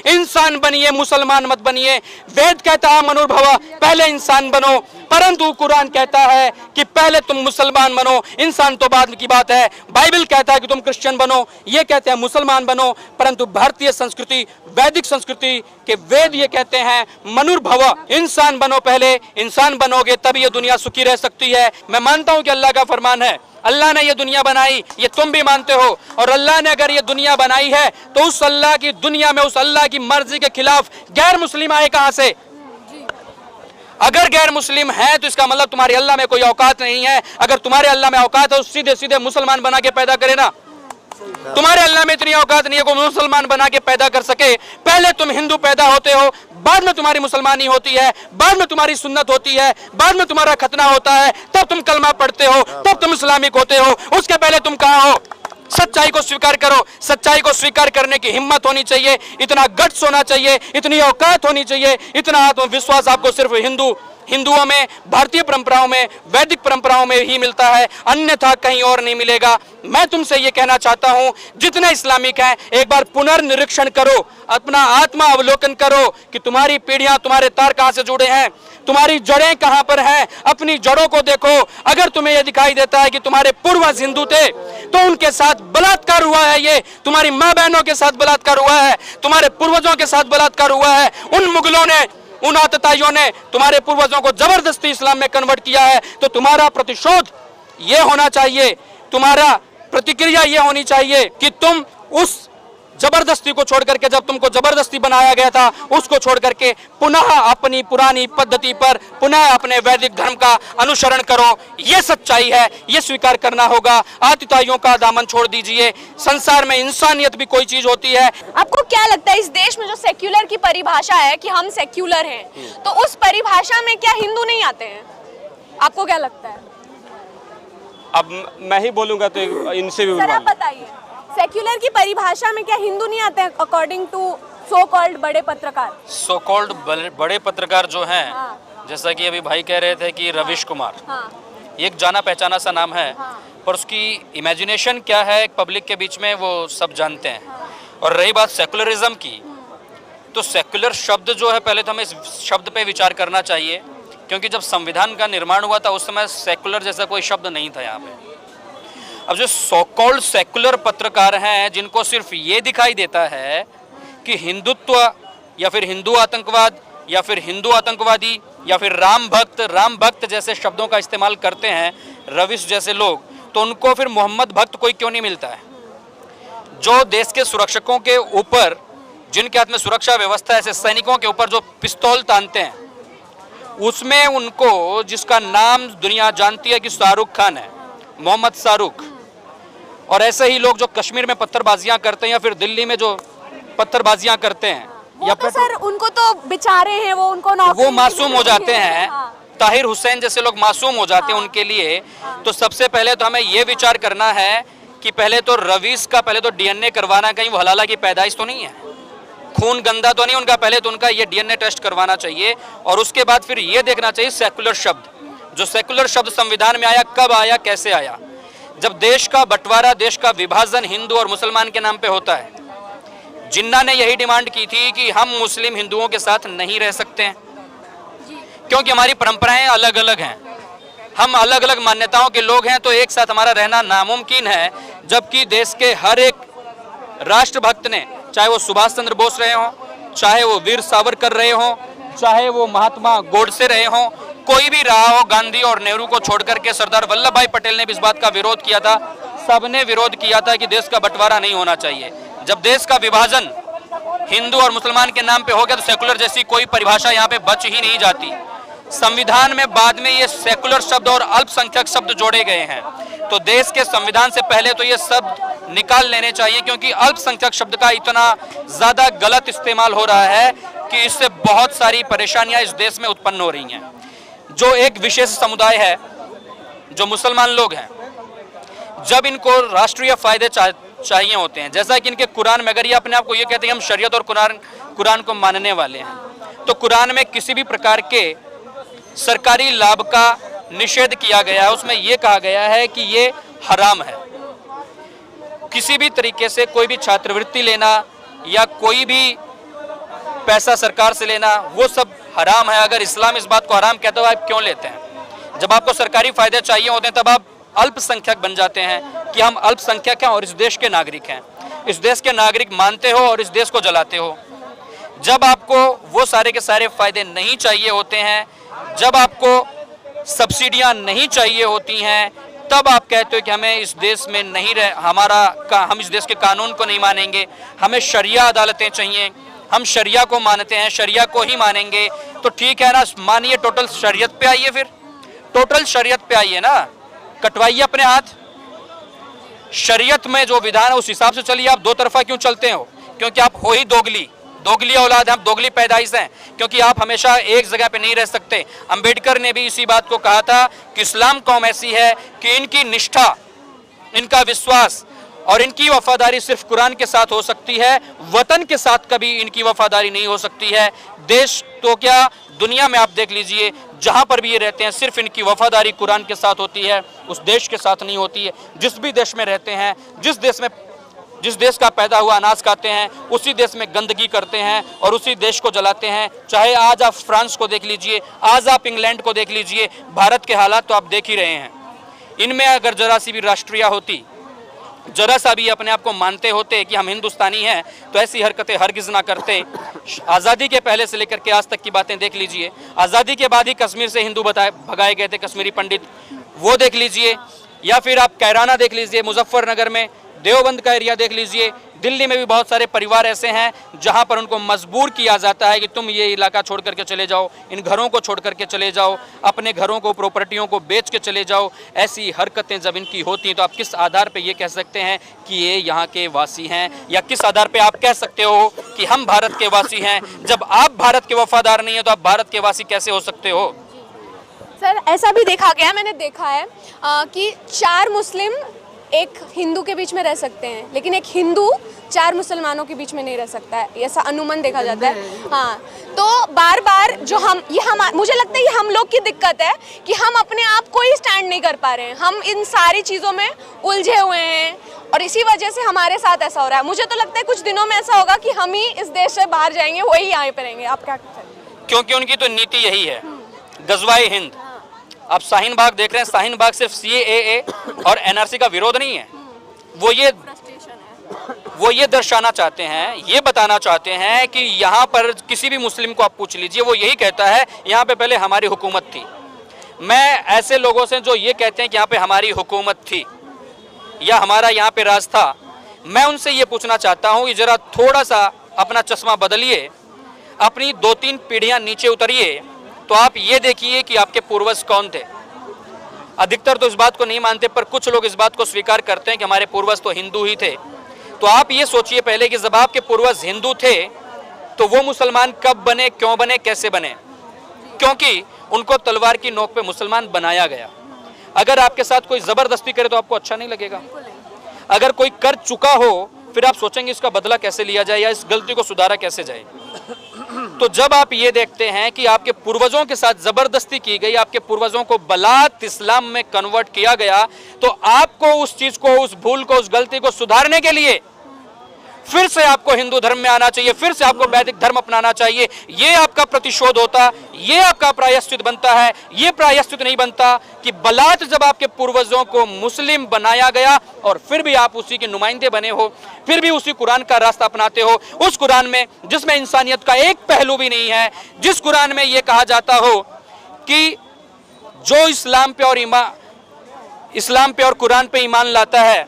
इंसान बनिए, मुसलमान मत बनिए। वेद कहता है मनुर्भव, पहले इंसान बनो, परंतु कुरान कहता है कि पहले तुम मुसलमान बनो, इंसान तो बाद की बात है। बाइबल कहता है कि तुम क्रिश्चियन बनो, ये कहते हैं मुसलमान बनो, परंतु भारतीय संस्कृति, वैदिक संस्कृति के वेद ये कहते हैं मनुर्भव, इंसान बनो, पहले इंसान बनोगे तब ये दुनिया सुखी रह सकती है। मैं मानता हूं कि अल्लाह का फरमान है, अल्लाह ने ये दुनिया बनाई, ये तुम भी मानते हो, और अल्लाह ने अगर ये दुनिया बनाई है तो उस अल्लाह की दुनिया में उस अल्लाह की मर्जी के खिलाफ गैर मुस्लिम आए कहां से? अगर गैर मुस्लिम है तो इसका मतलब तुम्हारे अल्लाह में कोई औकात नहीं है। अगर तुम्हारे अल्लाह में औकात है तो सीधे सीधे मुसलमान बना के पैदा करे ना। तुम्हारे अल्लाह में इतनी औकात नहीं है कोई मुसलमान बना के पैदा कर सके। पहले तुम हिंदू पैदा होते हो, बाद में तुम्हारी मुसलमानी होती है, बाद में तुम्हारी सुन्नत होती है, बाद में तुम्हारा खतना होता है, तब तुम कलमा पढ़ते हो, तब तुम इस्लामिक होते हो। उसके पहले तुम कहां हो? सच्चाई को स्वीकार करो। सच्चाई को स्वीकार करने की हिम्मत होनी चाहिए, इतना गट्स होना चाहिए, इतनी औकात होनी चाहिए, इतना आत्मविश्वास आपको सिर्फ हिंदुओं में, भारतीय परंपराओं में, वैदिक परंपराओं में ही मिलता है, अन्यथा कहीं और नहीं मिलेगा। मैं तुमसे ये कहना चाहता हूं, जितने इस्लामिक हैं एक बार पुनर्निरीक्षण करो, अपना आत्मा अवलोकन करो कि तुम्हारी पीढ़ियां, तुम्हारे तार कहां से जुड़े हैं, तुम्हारी जड़ें कहां पर हैं। अपनी जड़ों को देखो। अगर तुम्हें यह दिखाई देता है कि तुम्हारे पूर्वज हिंदू थे तो उनके साथ बलात्कार हुआ है, ये तुम्हारी मां बहनों के साथ बलात्कार हुआ है, तुम्हारे पूर्वजों के साथ बलात्कार हुआ है, उन मुगलों ने, उन आतताइयों ने तुम्हारे पूर्वजों को जबरदस्ती इस्लाम में कन्वर्ट किया है, तो तुम्हारा प्रतिशोध ये होना चाहिए, तुम्हारा प्रतिक्रिया ये होनी चाहिए कि तुम उस जबरदस्ती को छोड़ करके, जब तुमको जबरदस्ती बनाया गया था, उसको छोड़ करके पुनः अपनी पुरानी पद्धति पर, पुनः अपने वैदिक धर्म का अनुसरण करो। ये सच्चाई है, ये स्वीकार करना होगा। आतताइयों का दामन छोड़ दीजिए। संसार में इंसानियत भी कोई चीज होती है। आपको क्या लगता है इस देश में जो सेक्युलर की परिभाषा है कि हम सेक्युलर हैं, तो उस परिभाषा में क्या हिंदू नहीं आते हैं? आपको क्या लगता है? अब मैं ही बोलूंगा तो इनसे भी सर आप बताइए, सेक्युलर की परिभाषा में क्या हिंदू नहीं आते हैं अकॉर्डिंग टू सो कॉल्ड बड़े पत्रकार? सो कॉल्ड बड़े पत्रकार जो हैं, हाँ। जैसा कि अभी भाई कह रहे थे कि रविश कुमार, हाँ। एक जाना पहचाना सा नाम है, हाँ। पर उसकी इमेजिनेशन क्या है पब्लिक के बीच में वो सब जानते हैं। हाँ। और रही बात सेकुलरिज्म की, तो सेकुलर शब्द जो है, पहले तो हमें इस शब्द पे विचार करना चाहिए, क्योंकि जब संविधान का निर्माण हुआ था उस समय सेकुलर जैसा कोई शब्द नहीं था यहाँ पे। अब जो सो कॉल्ड सेकुलर पत्रकार हैं, जिनको सिर्फ ये दिखाई देता है कि हिंदुत्व या फिर हिंदू आतंकवाद या फिर हिंदू आतंकवादी या फिर राम भक्त जैसे शब्दों का इस्तेमाल करते हैं रविश जैसे लोग, तो उनको फिर मोहम्मद भक्त कोई क्यों नहीं मिलता है? जो देश के सुरक्षकों के ऊपर, जिनके हाथ में सुरक्षा व्यवस्था है, ऐसे सैनिकों के ऊपर जो पिस्तौल तानते हैं, उसमें उनको, जिसका नाम दुनिया जानती है कि शाहरुख खान है, मोहम्मद शाहरुख, और ऐसे ही लोग जो कश्मीर में पत्थरबाजियां करते हैं या फिर दिल्ली में जो पत्थरबाजियां करते हैं, या तो सर उनको तो बेचारे हैं, वो मासूम हो जाते हैं। हाँ। ताहिर हुसैन जैसे लोग मासूम हो जाते हैं, उनके लिए तो सबसे पहले तो हमें ये विचार करना है कि पहले तो रवीश का पहले तो डीएनए करवाना, कहीं वो हलाला की पैदाइश तो नहीं है, खून गंदा तो नहीं उनका, पहले तो उनका ये डीएनए टेस्ट करवाना चाहिए। और उसके बाद फिर ये देखना चाहिए सेकुलर शब्द, जो सेकुलर शब्द संविधान में आया, कब आया, कैसे आया? जब देश का बंटवारा, देश का विभाजन हिंदू और मुसलमान के नाम पे होता है। जिन्ना ने यही डिमांड की थी कि हम मुस्लिम हिंदुओं के साथ नहीं रह सकते हैं, क्योंकि हमारी परंपराएं अलग अलग हैं, हम अलग अलग मान्यताओं के लोग हैं, तो एक साथ हमारा रहना नामुमकिन है। जबकि देश के हर एक राष्ट्रभक्त ने, चाहे वो सुभाष चंद्र बोस रहे हों, चाहे वो वीर सावरकर रहे हों, चाहे वो महात्मा गोडसे रहे हों, कोई भी रहा हो, गांधी और नेहरू को छोड़कर के सरदार वल्लभ भाई पटेल ने भी इस बात का विरोध किया था। सबने विरोध किया था कि देश का बंटवारा नहीं होना चाहिए। जब देश का विभाजन हिंदू और मुसलमान के नाम पे हो गया तो सेकुलर जैसी कोई परिभाषा यहाँ पे बच ही नहीं जाती। संविधान में बाद में ये सेकुलर शब्द और अल्पसंख्यक शब्द जोड़े गए हैं, तो देश के संविधान से पहले तो ये शब्द निकाल लेने चाहिए, क्योंकि अल्पसंख्यक शब्द का इतना ज्यादा गलत इस्तेमाल हो रहा है कि इससे बहुत सारी परेशानियां इस देश में उत्पन्न हो रही हैं। जो एक विशेष समुदाय है, जो मुसलमान लोग हैं, जब इनको राष्ट्रीय फायदे चाहिए होते हैं, जैसा कि इनके कुरान में, अगर ये अपने आप को ये कहते हैं हम शरीयत और कुरान को मानने वाले हैं, तो कुरान में किसी भी प्रकार के सरकारी लाभ का निषेध किया गया है। उसमें यह कहा गया है कि ये हराम है। किसी भी तरीके से कोई भी छात्रवृत्ति लेना या कोई भी पैसा सरकार से लेना, वो सब हराम है। अगर इस्लाम इस बात को हराम कहता है, आप क्यों लेते हैं? जब आपको सरकारी फायदे चाहिए होते हैं तब आप अल्पसंख्यक बन जाते हैं कि हम अल्पसंख्यक हैं और इस देश के नागरिक हैं। इस देश के नागरिक मानते हो और इस देश को जलाते हो। जब आपको वो सारे के सारे फायदे नहीं चाहिए होते हैं, जब आपको सब्सिडियां नहीं चाहिए होती हैं, तब आप कहते हो कि हमें इस देश में नहीं हम इस देश के कानून को नहीं मानेंगे, हमें शरिया अदालतें चाहिए, हम शरिया को मानते हैं, शरिया को ही मानेंगे। तो ठीक है ना, मानिए टोटल शरीयत पे आइए, फिर टोटल शरीयत पे आइए ना, कटवाइए अपने हाथ। शरीयत में जो विधान है उस हिसाब से चलिए। आप दो तरफा क्यों चलते हो? क्योंकि आप हो ही दोगली औलाद, हम दोगली पैदाइश हैं, क्योंकि आप हमेशा एक जगह पे नहीं रह सकते। अंबेडकर ने भी इसी बात को कहा था कि इस्लाम कौम ऐसी है कि इनकी निष्ठा, इनका विश्वास और इनकी वफादारी सिर्फ कुरान के साथ हो सकती है, वतन के साथ कभी इनकी वफादारी नहीं हो सकती है। देश तो क्या, दुनिया में आप देख लीजिए, जहां पर भी ये रहते हैं सिर्फ इनकी वफादारी कुरान के साथ होती है, उस देश के साथ नहीं होती है। जिस भी देश में रहते हैं, जिस देश का पैदा हुआ अनाज खाते हैं, उसी देश में गंदगी करते हैं और उसी देश को जलाते हैं। चाहे आज आप फ्रांस को देख लीजिए, आज आप इंग्लैंड को देख लीजिए, भारत के हालात तो आप देख ही रहे हैं। इनमें अगर जरा सी भी राष्ट्रीय होती, जरा सा भी अपने आप को मानते होते कि हम हिंदुस्तानी हैं, तो ऐसी हरकतें हरगिज ना करते। आज़ादी के पहले से लेकर के आज तक की बातें देख लीजिए। आज़ादी के बाद ही कश्मीर से हिंदू भगाए गए थे, कश्मीरी पंडित, वो देख लीजिए। या फिर आप कैराना देख लीजिए, मुजफ्फरनगर में, देवबंद का एरिया देख लीजिए। दिल्ली में भी बहुत सारे परिवार ऐसे हैं जहां पर उनको मजबूर किया जाता है कि तुम ये इलाका छोड़ करके चले जाओ, इन घरों को छोड़ करके चले जाओ, अपने घरों को, प्रॉपर्टियों को बेच के चले जाओ। ऐसी हरकतें जब इनकी होती हैं तो आप किस आधार पे ये कह सकते हैं कि ये यहाँ के वासी हैं? या किस आधार पे आप कह सकते हो कि हम भारत के वासी हैं? जब आप भारत के वफादार नहीं है तो आप भारत के वासी कैसे हो सकते हो? सर, ऐसा भी देखा गया, मैंने देखा है कि 4 मुस्लिम एक हिंदू के बीच में रह सकते हैं, लेकिन एक हिंदू 4 मुसलमानों के बीच में नहीं रह सकता है, ऐसा अनुमान देखा जाता है। हाँ, तो बार बार जो मुझे लगता है ये हम लोग की दिक्कत है कि हम अपने आप को ही स्टैंड नहीं कर पा रहे हैं। हम इन सारी चीज़ों में उलझे हुए हैं और इसी वजह से हमारे साथ ऐसा हो रहा है। मुझे तो लगता है कुछ दिनों में ऐसा होगा कि हम ही इस देश से बाहर जाएंगे, वही यहाँ पे रहेंगे। आप क्या कहते हैं? क्योंकि उनकी तो नीति यही है, गजवाए हिंद। आप शाहीन बाग देख रहे हैं, शाहीन बाग सिर्फ CAA और NRC का विरोध नहीं है, वो ये दर्शाना चाहते हैं, ये बताना चाहते हैं कि यहाँ पर किसी भी मुस्लिम को आप पूछ लीजिए, वो यही कहता है यहाँ पे पहले हमारी हुकूमत थी। मैं ऐसे लोगों से जो ये कहते हैं कि यहाँ पे हमारी हुकूमत थी या हमारा यहाँ पे राज था, मैं उनसे ये पूछना चाहता हूँ कि जरा थोड़ा सा अपना चश्मा बदलिए, अपनी 2-3 पीढ़ियाँ नीचे उतरिए, तो आप ये देखिए कि आपके पूर्वज कौन थे। अधिकतर तो इस बात को नहीं मानते, पर कुछ लोग इस बात को स्वीकार करते हैं कि हमारे पूर्वज तो हिंदू ही थे। तो आप ये सोचिए पहले कि जब आपके पूर्वज हिंदू थे तो वो मुसलमान कब बने, क्यों बने, कैसे बने? क्योंकि उनको तलवार की नोक पे मुसलमान बनाया गया। अगर आपके साथ कोई ज़बरदस्ती करे तो आपको अच्छा नहीं लगेगा। अगर कोई कर चुका हो फिर आप सोचेंगे इसका बदला कैसे लिया जाए या इस गलती को सुधारा कैसे जाए। तो जब आप ये देखते हैं कि आपके पूर्वजों के साथ जबरदस्ती की गई, आपके पूर्वजों को बलात इस्लाम में कन्वर्ट किया गया, तो आपको उस चीज को, उस भूल को, उस गलती को सुधारने के लिए फिर से आपको हिंदू धर्म में आना चाहिए, फिर से आपको वैदिक धर्म अपनाना चाहिए। ये आपका प्रतिशोध होता, ये आपका प्रायश्चित बनता है। ये प्रायश्चित नहीं बनता कि बलात जब आपके पूर्वजों को मुस्लिम बनाया गया और फिर भी आप उसी के नुमाइंदे बने हो, फिर भी उसी कुरान का रास्ता अपनाते हो, उस कुरान में जिसमें इंसानियत का एक पहलू भी नहीं है, जिस कुरान में ये कहा जाता हो कि जो इस्लाम पे और कुरान पे ईमान लाता है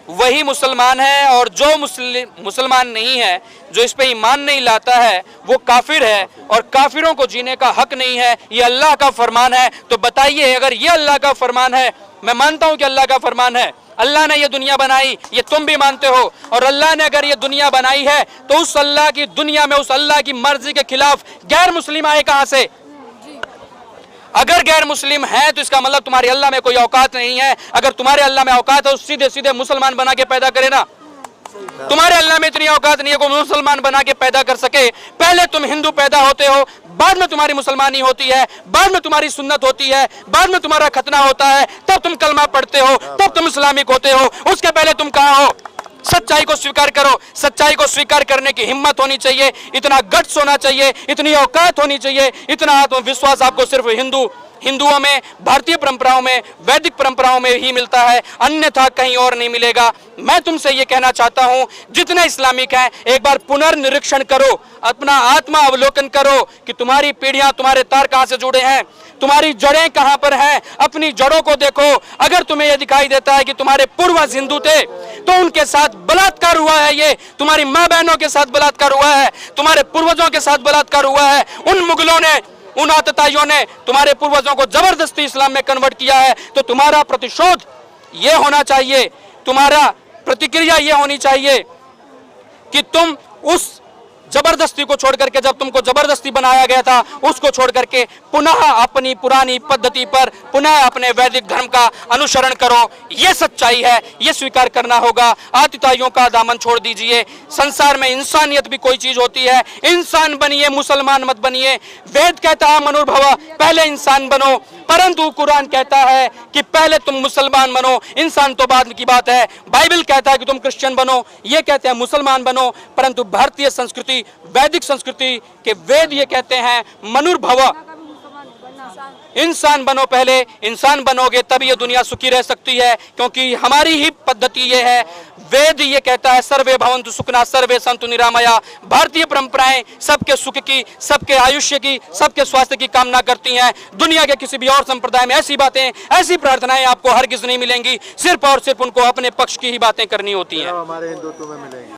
वही मुसलमान है, और जो मुसलमान नहीं है, जो इस पे ईमान नहीं लाता है, वो काफिर है और काफिरों को जीने का हक नहीं है। ये अल्लाह का फरमान है। तो बताइए, अगर ये अल्लाह का फरमान है, मैं मानता हूं कि अल्लाह का फरमान है, अल्लाह ने ये दुनिया बनाई, ये तुम भी मानते हो, और अल्लाह ने अगर ये दुनिया बनाई है तो उस अल्लाह की दुनिया में, उस अल्लाह की मर्जी के खिलाफ गैर मुस्लिम आए कहां से? अगर गैर मुस्लिम है तो इसका मतलब तुम्हारे अल्लाह में कोई औकात नहीं है। अगर तुम्हारे अल्लाह में औकात है तो सीधे सीधे मुसलमान बना के पैदा करे ना। तुम्हारे अल्लाह में इतनी औकात नहीं है कोई मुसलमान बना के पैदा कर सके। पहले तुम हिंदू पैदा होते हो, बाद में तुम्हारी मुसलमानी होती है, बाद में तुम्हारी सुन्नत होती है, बाद में तुम्हारा खतना होता है, तब तुम कलमा पढ़ते हो, तब तुम इस्लामिक होते हो। उसके पहले तुम कहाँ हो? सच्चाई को स्वीकार करो। सच्चाई को स्वीकार करने की हिम्मत होनी चाहिए, इतना गट्स होना चाहिए, इतनी औकात होनी चाहिए, इतना आत्मविश्वास आपको सिर्फ हिंदुओं में, भारतीय परंपराओं में, वैदिक परंपराओं में ही मिलता है, अन्यथा कहीं और नहीं मिलेगा। मैं तुमसे ये कहना चाहता हूं, जितने इस्लामिक हैं एक बार पुनर्निरीक्षण करो, अपना आत्मा अवलोकन करो कि तुम्हारी पीढ़ियां, तुम्हारे तार कहां से जुड़े हैं, तुम्हारी जड़ें कहां पर हैं। अपनी जड़ों को देखो। अगर तुम्हें यह दिखाई देता है कि तुम्हारे पूर्वज हिंदू थे तो उनके साथ बलात्कार हुआ है, ये तुम्हारी मां बहनों के साथ बलात्कार हुआ है, तुम्हारे पूर्वजों के साथ बलात्कार हुआ है, उन मुगलों ने, उन आतताइयों ने तुम्हारे पूर्वजों को जबरदस्ती इस्लाम में कन्वर्ट किया है। तो तुम्हारा प्रतिशोध यह होना चाहिए, तुम्हारा प्रतिक्रिया यह होनी चाहिए कि तुम उस जबरदस्ती को छोड़ करके, जब तुमको जबरदस्ती बनाया गया था, उसको छोड़ करके पुनः अपनी पुरानी पद्धति पर, पुनः अपने वैदिक धर्म का अनुसरण करो। यह सच्चाई है, यह स्वीकार करना होगा। आतिताइयों का दामन छोड़ दीजिए। संसार में इंसानियत भी कोई चीज होती है। इंसान बनिए, मुसलमान मत बनिए। वेद कहता है मनुर्भव, पहले इंसान बनो, परंतु कुरान कहता है कि पहले तुम मुसलमान बनो, इंसान तो बाद की बात है। बाइबल कहता है कि तुम क्रिश्चियन बनो, ये कहते हैं मुसलमान बनो, परंतु भारतीय संस्कृति, वैदिक संस्कृति के वेद ये कहते हैं मनुर्भव, इंसान बनो। पहले इंसान बनोगे तब ये दुनिया सुखी रह सकती है, क्योंकि हमारी ही पद्धति ये है। वेद ये कहता है सर्वे भवन्तु सुखिनः सर्वे सन्तु निरामया। भारतीय परंपराएं सबके सुख की, सबके आयुष्य की, सबके स्वास्थ्य की कामना करती हैं। दुनिया के किसी भी और संप्रदाय में ऐसी बातें, ऐसी प्रार्थनाएं आपको हरगिज नहीं मिलेंगी। सिर्फ और सिर्फ उनको अपने पक्ष की ही बातें करनी होती हैं। हमारे हिंदुत्व में मिलेंगी।